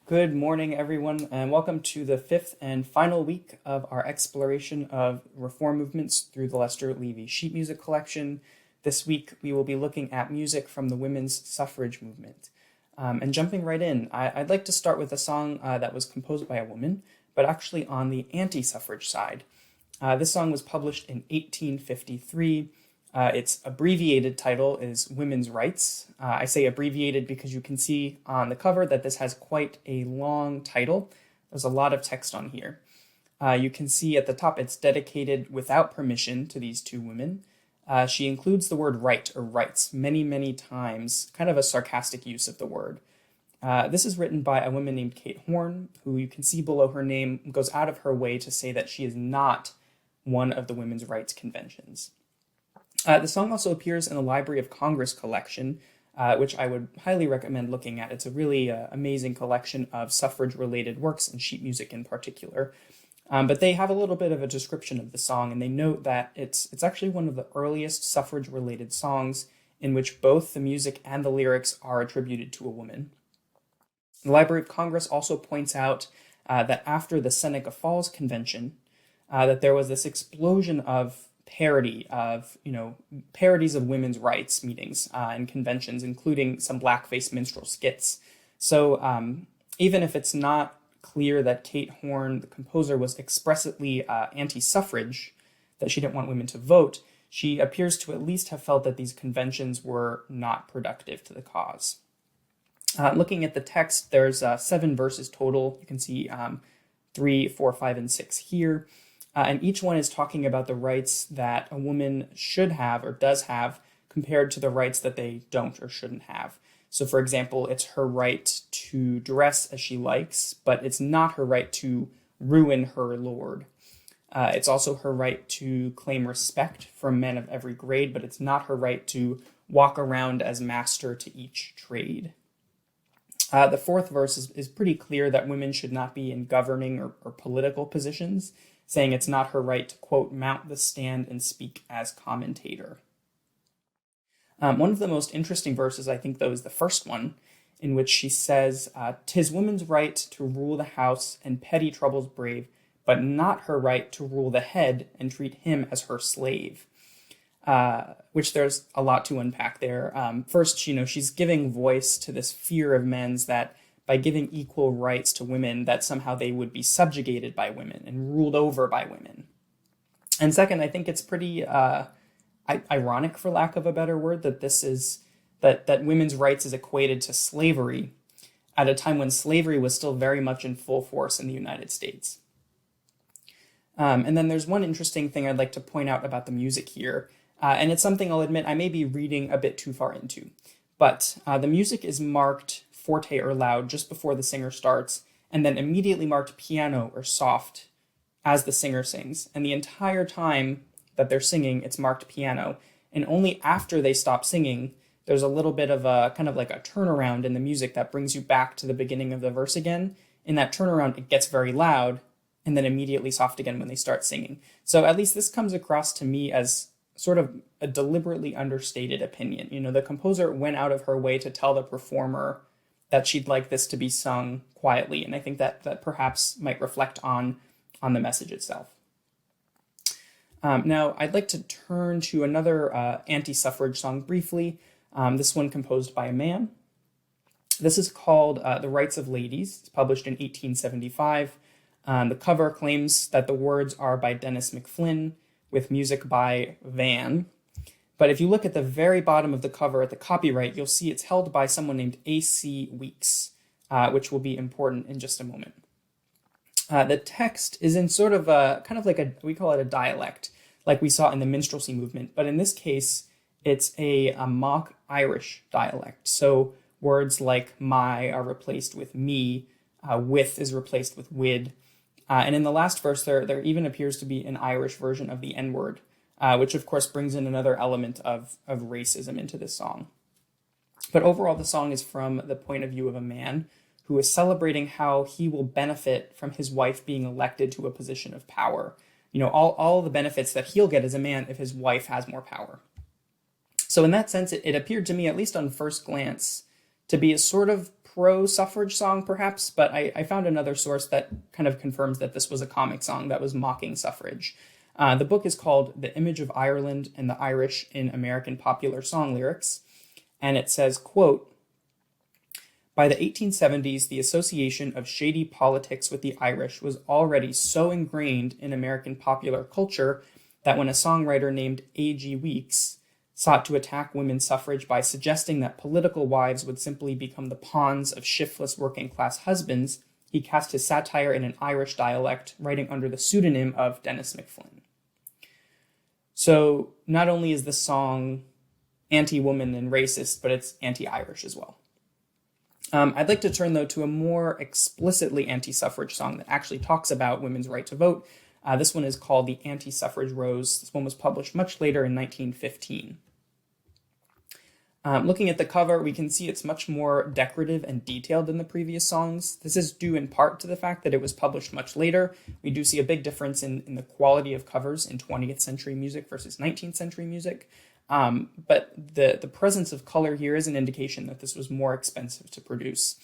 Good morning, everyone, and welcome to the fifth and final week of our exploration of reform movements through the Lester Levy sheet music collection. This week, we will be looking at music from the women's suffrage movement. And jumping right in, I'd like to start with a song that was composed by a woman, but actually on the anti-suffrage side. This song was published in 1853. Its abbreviated title is Women's Rights. I say abbreviated because you can see on the cover that this has quite a long title. There's a lot of text on here. You can see at the top it's dedicated without permission to these two women. She includes the word right or rights many, many times, kind of a sarcastic use of the word. This is written by a woman named Kate Horn, who you can see below her name goes out of her way to say that she is not one of the women's rights conventions. The song also appears in the Library of Congress collection, which I would highly recommend looking at. It's a really amazing collection of suffrage-related works and sheet music in particular. But they have a little bit of a description of the song, and they note that it's actually one of the earliest suffrage-related songs in which both the music and the lyrics are attributed to a woman. The Library of Congress also points out that after the Seneca Falls Convention, that there was this explosion of parodies of women's rights meetings and conventions, including some blackface minstrel skits. So even if it's not clear that Kate Horn, the composer, was expressly anti-suffrage, that she didn't want women to vote, she appears to at least have felt that these conventions were not productive to the cause. Looking at the text, there's 7 verses total. You can see 3, 4, 5, and 6 here. And each one is talking about the rights that a woman should have or does have compared to the rights that they don't or shouldn't have. So, for example, it's her right to dress as she likes, but it's not her right to ruin her lord. It's also her right to claim respect from men of every grade, but it's not her right to walk around as master to each trade. The 4th verse is pretty clear that women should not be in governing or political positions, saying it's not her right to, quote, mount the stand and speak as commentator. One of the most interesting verses, I think, though, is the first one, in which she says, "'Tis woman's right to rule the house and petty troubles brave, but not her right to rule the head and treat him as her slave." Which there's a lot to unpack there. First, she's giving voice to this fear of men's that by giving equal rights to women, that somehow they would be subjugated by women and ruled over by women. And second, I think it's pretty ironic, for lack of a better word, that that women's rights is equated to slavery at a time when slavery was still very much in full force in the United States. And then there's one interesting thing I'd like to point out about the music here, and it's something I'll admit I may be reading a bit too far into. But the music is marked forte or loud just before the singer starts, and then immediately marked piano or soft as the singer sings. And the entire time that they're singing, it's marked piano. And only after they stop singing, there's a little bit of a kind of like a turnaround in the music that brings you back to the beginning of the verse again. In that turnaround, it gets very loud and then immediately soft again when they start singing. So at least this comes across to me as sort of a deliberately understated opinion. The composer went out of her way to tell the performer that she'd like this to be sung quietly, and I think that perhaps might reflect on the message itself. Now, I'd like to turn to another anti-suffrage song briefly, this one composed by a man. This is called The Rights of Ladies. It's published in 1875. The cover claims that the words are by Dennis McFlynn, with music by Van. But if you look at the very bottom of the cover at the copyright, you'll see it's held by someone named A.C. Weeks, which will be important in just a moment. The text is in sort of kind of like we call it a dialect, like we saw in the minstrelsy movement. But in this case, it's a mock Irish dialect. So words like my are replaced with me, with is replaced with wid. And in the last verse, there even appears to be an Irish version of the N-word, which of course brings in another element of racism into this song. But overall, the song is from the point of view of a man who is celebrating how he will benefit from his wife being elected to a position of power. All the benefits that he'll get as a man if his wife has more power. So in that sense, it appeared to me, at least on first glance, to be a sort of pro-suffrage song, perhaps, but I found another source that kind of confirms that this was a comic song that was mocking suffrage. The book is called The Image of Ireland and the Irish in American Popular Song Lyrics, and it says, quote, "By the 1870s, the association of shady politics with the Irish was already so ingrained in American popular culture that when a songwriter named A.G. Weeks sought to attack women's suffrage by suggesting that political wives would simply become the pawns of shiftless working-class husbands, he cast his satire in an Irish dialect, writing under the pseudonym of Dennis McFlynn." So not only is the song anti-woman and racist, but it's anti-Irish as well. I'd like to turn, though, to a more explicitly anti-suffrage song that actually talks about women's right to vote. This one is called the AntiSuffrage Rose. This one was published much later in 1915. Looking at the cover, we can see it's much more decorative and detailed than the previous songs. This is due in part to the fact that it was published much later. We do see a big difference in the quality of covers in 20th century music versus 19th century music. But the presence of color here is an indication that this was more expensive to produce.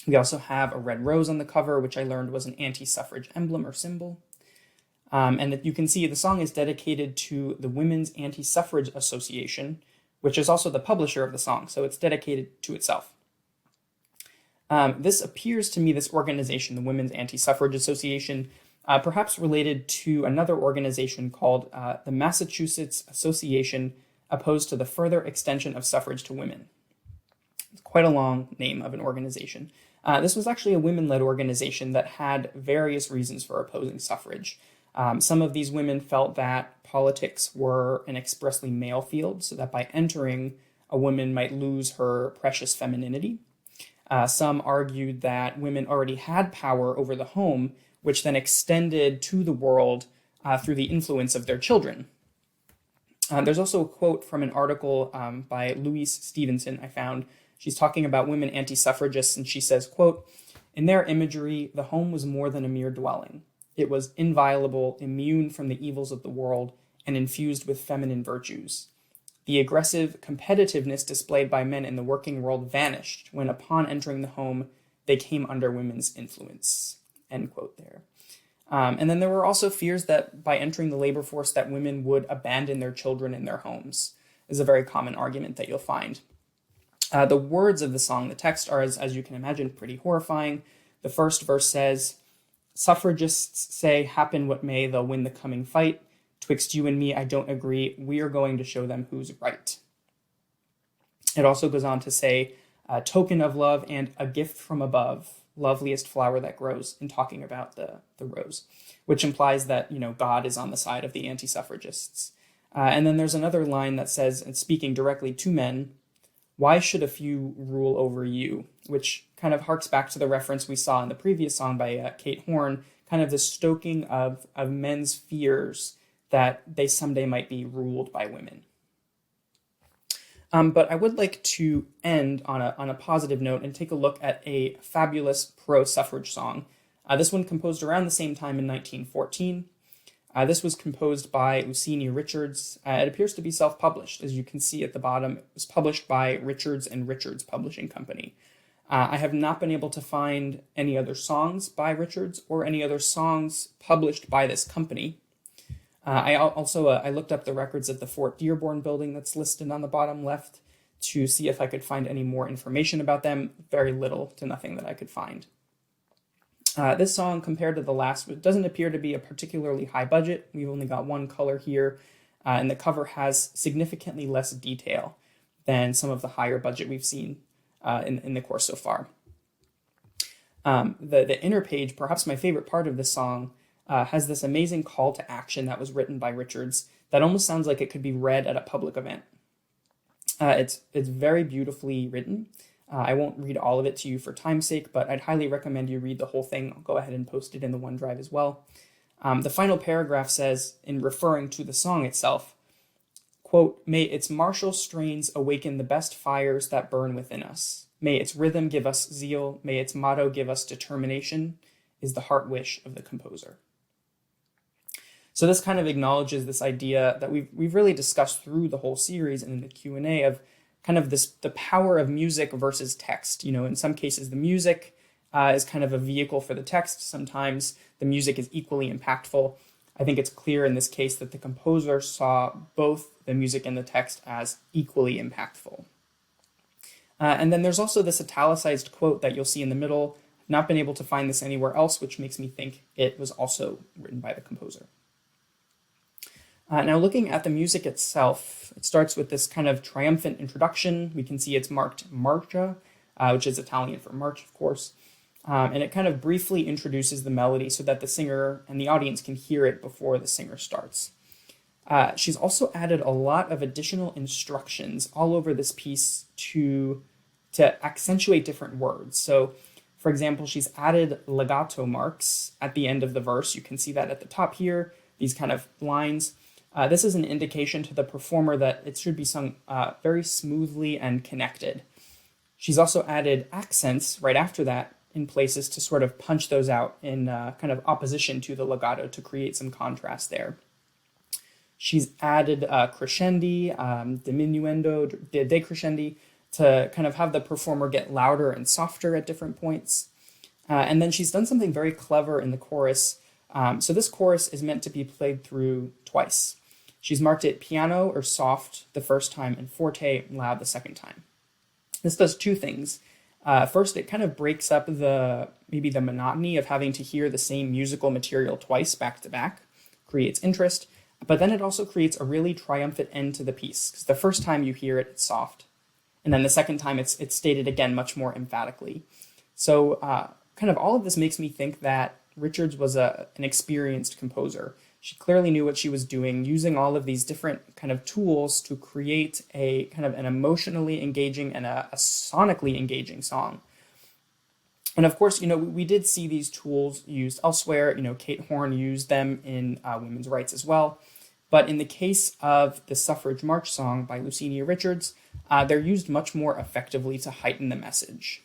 We also have a red rose on the cover, which I learned was an anti-suffrage emblem or symbol. And you can see the song is dedicated to the Women's Anti-Suffrage Association, which is also the publisher of the song, so it's dedicated to itself. This appears to me, this organization, the Women's Anti-Suffrage Association, perhaps related to another organization called the Massachusetts Association Opposed to the Further Extension of Suffrage to Women. It's quite a long name of an organization. This was actually a women-led organization that had various reasons for opposing suffrage. Some of these women felt that politics were an expressly male field, so that by entering, a woman might lose her precious femininity. Some argued that women already had power over the home, which then extended to the world through the influence of their children. There's also a quote from an article by Louise Stevenson I found. She's talking about women anti-suffragists, and she says, quote, "In their imagery, the home was more than a mere dwelling. It was inviolable, immune from the evils of the world, and infused with feminine virtues. The aggressive competitiveness displayed by men in the working world vanished when, upon entering the home, they came under women's influence." End quote there. And then there were also fears that by entering the labor force that women would abandon their children in their homes. This is a very common argument that you'll find. The words of the song, the text, are, as you can imagine, pretty horrifying. The first verse says, "Suffragists say, happen what may, they'll win the coming fight. Twixt you and me, I don't agree. We are going to show them who's right." It also goes on to say, "A token of love and a gift from above, loveliest flower that grows," in talking about the rose, which implies that, God is on the side of the anti-suffragists. And then there's another line that says, and speaking directly to men, "Why should a few rule over you?" which kind of harks back to the reference we saw in the previous song by Kate Horn, kind of the stoking of men's fears that they someday might be ruled by women. But I would like to end on a positive note and take a look at a fabulous pro-suffrage song. This one composed around the same time in 1914. This was composed by Usini Richards. It appears to be self-published. As you can see at the bottom, it was published by Richards and Richards Publishing Company. I have not been able to find any other songs by Richards or any other songs published by this company. I looked up the records of the Fort Dearborn building that's listed on the bottom left to see if I could find any more information about them. Very little to nothing that I could find. This song, compared to the last, it doesn't appear to be a particularly high budget. We've only got one color here, and the cover has significantly less detail than some of the higher budget we've seen in the course so far. The inner page, perhaps my favorite part of this song, has this amazing call to action that was written by Richards that almost sounds like it could be read at a public event. It's very beautifully written. I won't read all of it to you for time's sake, but I'd highly recommend you read the whole thing. I'll go ahead and post it in the OneDrive as well. The final paragraph says, in referring to the song itself, quote, "May its martial strains awaken the best fires that burn within us. May its rhythm give us zeal. May its motto give us determination, is the heart wish of the composer." So this kind of acknowledges this idea that we've really discussed through the whole series and in the Q&A of kind of the power of music versus text. In some cases, the music is kind of a vehicle for the text. Sometimes the music is equally impactful. I think it's clear in this case that the composer saw both the music and the text as equally impactful. And then there's also this italicized quote that you'll see in the middle. I've not been able to find this anywhere else, which makes me think it was also written by the composer. Now looking at the music itself, it starts with this kind of triumphant introduction. We can see it's marked Marcia, which is Italian for march, of course. And it kind of briefly introduces the melody so that the singer and the audience can hear it before the singer starts. She's also added a lot of additional instructions all over this piece to accentuate different words. So, for example, she's added legato marks at the end of the verse. You can see that at the top here, these kind of lines. This is an indication to the performer that it should be sung very smoothly and connected. She's also added accents right after that in places to sort of punch those out in kind of opposition to the legato to create some contrast there. She's added crescendi, diminuendo, decrescendi to kind of have the performer get louder and softer at different points. And then she's done something very clever in the chorus. So this chorus is meant to be played through twice. She's marked it piano or soft the first time and forte loud the second time. This does two things. First, it kind of breaks up maybe the monotony of having to hear the same musical material twice back to back, creates interest, but then it also creates a really triumphant end to the piece, because the first time you hear it, it's soft, and then the second time it's stated again much more emphatically. So kind of all of this makes me think that Richards was an experienced composer. She clearly knew what she was doing, using all of these different kind of tools to create a kind of an emotionally engaging and a sonically engaging song. And of course, we did see these tools used elsewhere. Kate Horn used them in women's rights as well. But in the case of the Suffrage March song by Lucinia Richards, they're used much more effectively to heighten the message.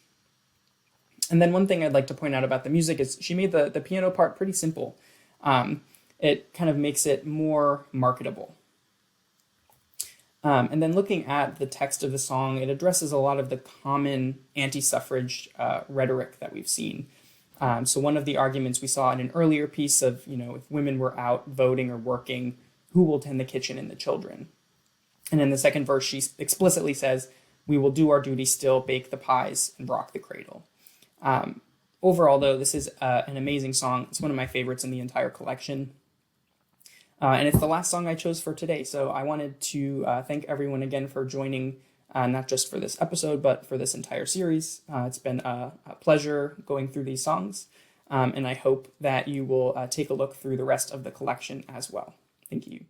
And then one thing I'd like to point out about the music is she made the piano part pretty simple. It kind of makes it more marketable. And then looking at the text of the song, it addresses a lot of the common anti-suffrage rhetoric that we've seen. So one of the arguments we saw in an earlier piece of, if women were out voting or working, who will tend the kitchen and the children? And in the second verse, she explicitly says, we will do our duty still, bake the pies, and rock the cradle. Overall, though, this is an amazing song. It's one of my favorites in the entire collection. And it's the last song I chose for today. So I wanted to thank everyone again for joining, not just for this episode, but for this entire series. It's been a pleasure going through these songs. And I hope that you will take a look through the rest of the collection as well. Thank you.